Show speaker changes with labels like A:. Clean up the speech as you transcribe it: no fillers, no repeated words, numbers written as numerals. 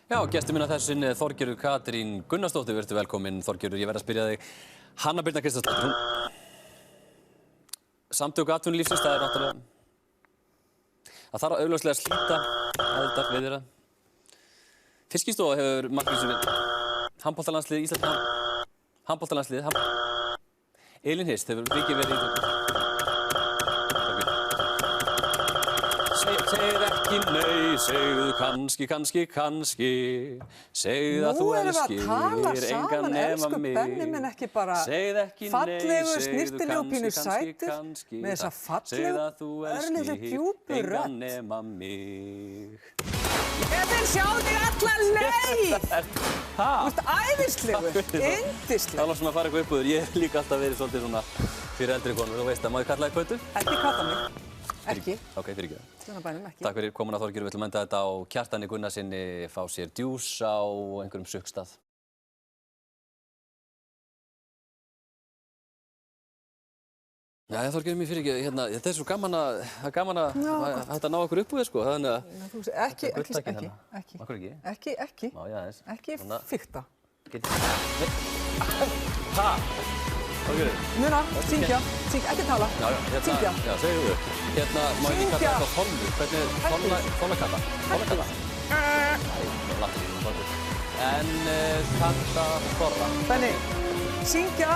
A: Já, gestur minn að þessu sinni Þorgerður Katrín Gunnarsdóttir, vertu velkomin Þorgerður. Ég verð að spyrja þig, Hanna Birna Kristjánsdóttir, Samtök atvinnulífsins, það náttúrulega, það þarf augljóslega að slíta aðildar við þeirra. Fiskistofa hefur markvísum við handboltalandslið Íslands, handboltalandslið, Elín Hirst hefur mikið verið í Segð ekki nei, segðu kannski, segðu að þú elskir engan nema mig.
B: Benni minn ekki bara fallegu, snirtilegu pínu sætur með þessa fallegu, örlítið djúpu rödd. Ég vil sjá þig allan leið! Þú ert æðislegur, yndislegur.
A: Það er svona að fara eitthvað upp úr þér. Ég hef líka alltaf verið svolítið svona fyrir eldri konur. Þú veist að, má ég kalla þig Kötu?
B: Ekki kalla mig. Ekki.
A: Ok, fyrirgefðu.
B: Svona bænum ekki.
A: Takk fyrir komuna Þorgerður, við ætlum að enda þetta á Kjartani Gunnarsinni, fá sér djús á einhverjum sukkstað. Jæja Þorgerður mín, fyrirgefðu, hérna, þetta er svo gaman að hætta að ná okkur upp úr þér sko, þannig að...
B: Ekki.
A: Akkur ekki?
B: Ekki.
A: Má, já, eins.
B: Ekki fikta.
A: Ha! Þorgerður.
B: Muna, syngja, ekki tala. Syngja.
A: Já, segðu þú. Hérna, má ég kalla þetta Þorlu? Hvernig, Þorlakalla? Þorlakalla? Æ, en kalla Þorra.
B: Benni, syngja.